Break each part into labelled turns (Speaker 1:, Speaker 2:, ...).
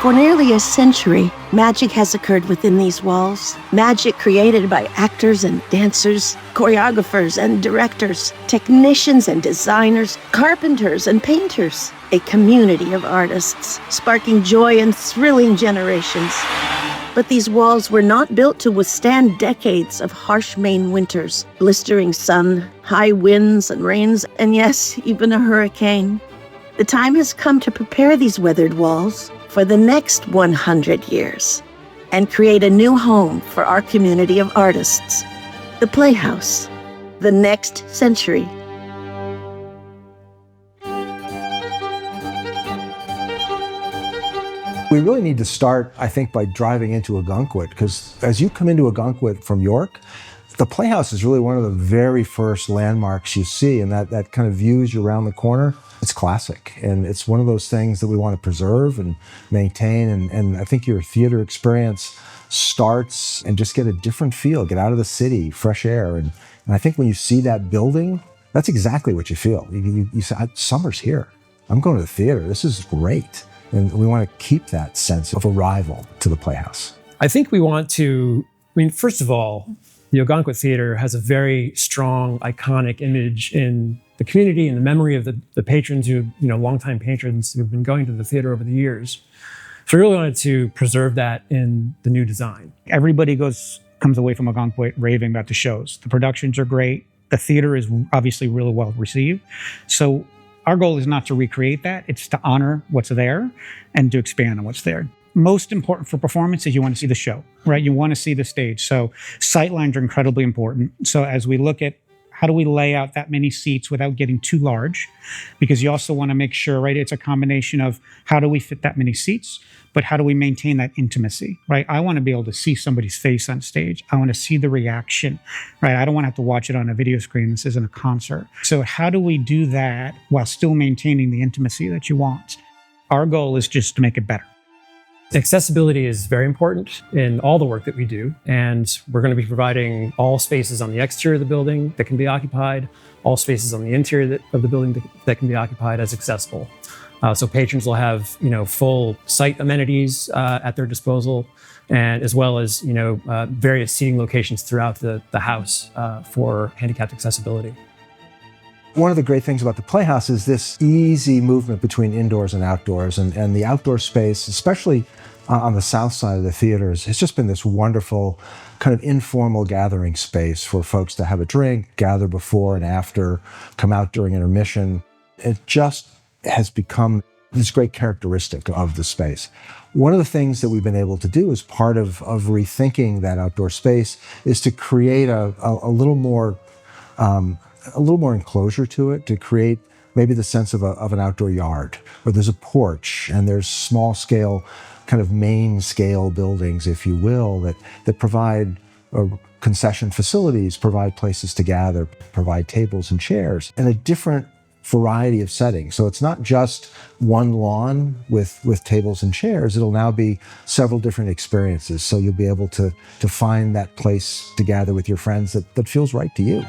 Speaker 1: For nearly a century, magic has occurred within these walls. Magic created by actors and dancers, choreographers and directors, technicians and designers, carpenters and painters. A community of artists, sparking joy and thrilling generations. But these walls were not built to withstand decades of harsh Maine winters, blistering sun, high winds and rains, and yes, even a hurricane. The time has come to prepare these weathered walls for the next 100 years and create a new home for our community of artists. The Playhouse, the next century.
Speaker 2: We really need to start, I think, by driving into Ogunquit, because as you come into Ogunquit from York, the Playhouse is really one of the very first landmarks you see, and that kind of views you around the corner. It's classic, and it's one of those things that we want to preserve and maintain, and I think your theater experience starts and just get a different feel, get out of the city, fresh air, and I think when you see that building, that's exactly what you feel. You say, summer's here. I'm going to the theater. This is great. And we want to keep that sense of arrival to the Playhouse.
Speaker 3: I think we want to, first of all, the Ogunquit Theater has a very strong, iconic image in the community and the memory of the patrons who, longtime patrons who've been going to the theater over the years. So we really wanted to preserve that in the new design.
Speaker 4: Everybody comes away from Ogunquit raving about the shows. The productions are great. The theater is obviously really well received. So our goal is not to recreate that, it's to honor what's there and to expand on what's there. Most important for performance is you want to see the show, right? You want to see the stage. So sightlines are incredibly important. So as we look at how do we lay out that many seats without getting too large, because you also want to make sure, right, it's a combination of how do we fit that many seats, but how do we maintain that intimacy, right? I want to be able to see somebody's face on stage. I want to see the reaction, right? I don't want to have to watch it on a video screen. This isn't a concert. So how do we do that while still maintaining the intimacy that you want? Our goal is just to make it better.
Speaker 3: Accessibility is very important in all the work that we do, and we're going to be providing all spaces on the exterior of the building that can be occupied, all spaces on the interior of the building that can be occupied as accessible. So patrons will have, full site amenities at their disposal, and as well as, various seating locations throughout the house for handicapped accessibility.
Speaker 2: One of the great things about the Playhouse is this easy movement between indoors and outdoors, and the outdoor space, especially on the south side of the theaters, it's just been this wonderful kind of informal gathering space for folks to have a drink, gather before and after, come out during intermission. It just has become this great characteristic of the space. One of the things that we've been able to do as part of rethinking that outdoor space is to create a little more enclosure to it, to create maybe the sense of an outdoor yard, where there's a porch and there's small scale, kind of main scale buildings, if you will, that provide concession facilities, provide places to gather, provide tables and chairs, and a different variety of settings. So it's not just one lawn with tables and chairs. It'll now be several different experiences. So you'll be able to find that place to gather with your friends that feels right to you.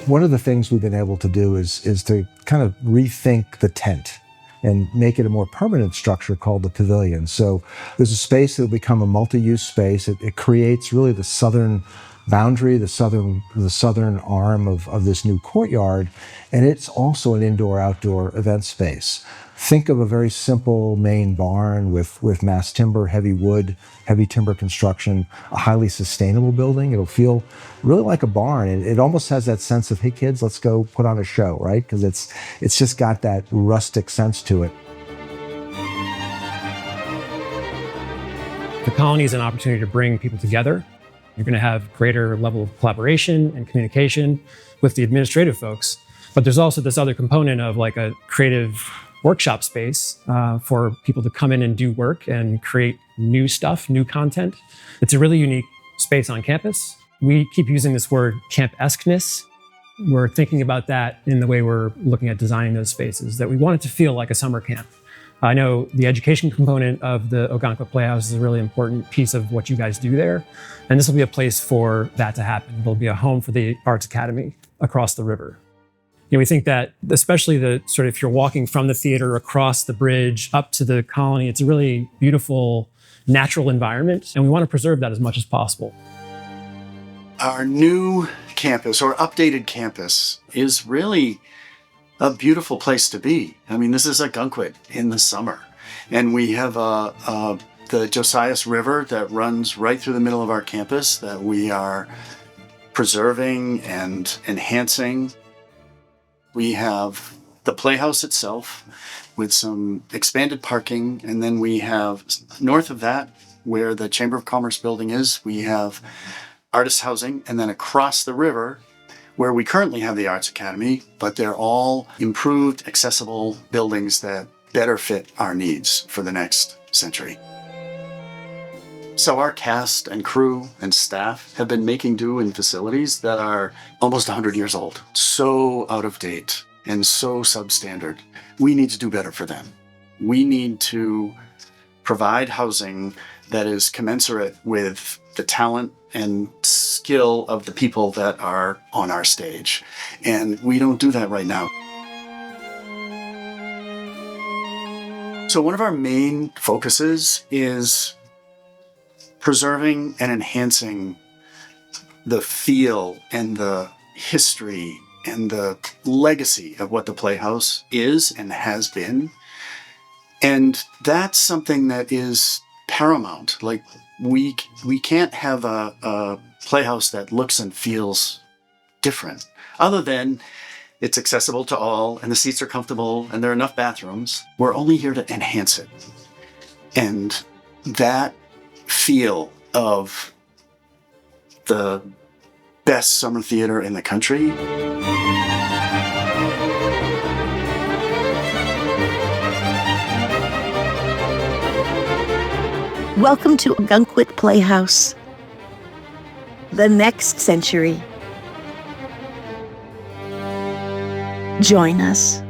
Speaker 2: One of the things we've been able to do is to kind of rethink the tent and make it a more permanent structure called the pavilion. So there's a space that will become a multi-use space. It creates really the southern boundary, the southern arm of this new courtyard, and it's also an indoor-outdoor event space. Think of a very simple main barn with mass timber, heavy wood, heavy timber construction, a highly sustainable building. It'll feel really like a barn. It almost has that sense of, hey kids, let's go put on a show, right? Because it's just got that rustic sense to it.
Speaker 3: The colony is an opportunity to bring people together. You're going to have greater level of collaboration and communication with the administrative folks. But there's also this other component of like a creative workshop space for people to come in and do work and create new stuff, new content. It's a really unique space on campus. We keep using this word camp-esqueness. We're thinking about that in the way we're looking at designing those spaces, that we want it to feel like a summer camp. I know the education component of the Ogunquit Playhouse is a really important piece of what you guys do there. And this will be a place for that to happen. It'll be a home for the Arts Academy across the river. We think that especially the sort of if you're walking from the theater across the bridge up to the Colony, it's a really beautiful natural environment, and we want to preserve that as much as possible.
Speaker 5: Our new campus or updated campus is really a beautiful place to be. I mean, this is Ogunquit in the summer, and we have the Josias River that runs right through the middle of our campus that we are preserving and enhancing. We have the Playhouse itself with some expanded parking, and then we have north of that, where the Chamber of Commerce building is, we have artist housing, and then across the river, where we currently have the Arts Academy, but they're all improved, accessible buildings that better fit our needs for the next century. So our cast and crew and staff have been making do in facilities that are almost 100 years old, so out of date and so substandard. We need to do better for them. We need to provide housing that is commensurate with the talent and skill of the people that are on our stage. And we don't do that right now. So one of our main focuses is preserving and enhancing the feel and the history and the legacy of what the Playhouse is and has been. And that's something that is paramount. Like we can't have a Playhouse that looks and feels different, other than it's accessible to all and the seats are comfortable and there are enough bathrooms. We're only here to enhance it. And that feel of the best summer theater in the country.
Speaker 1: Welcome to Ogunquit Playhouse, the next century. Join us.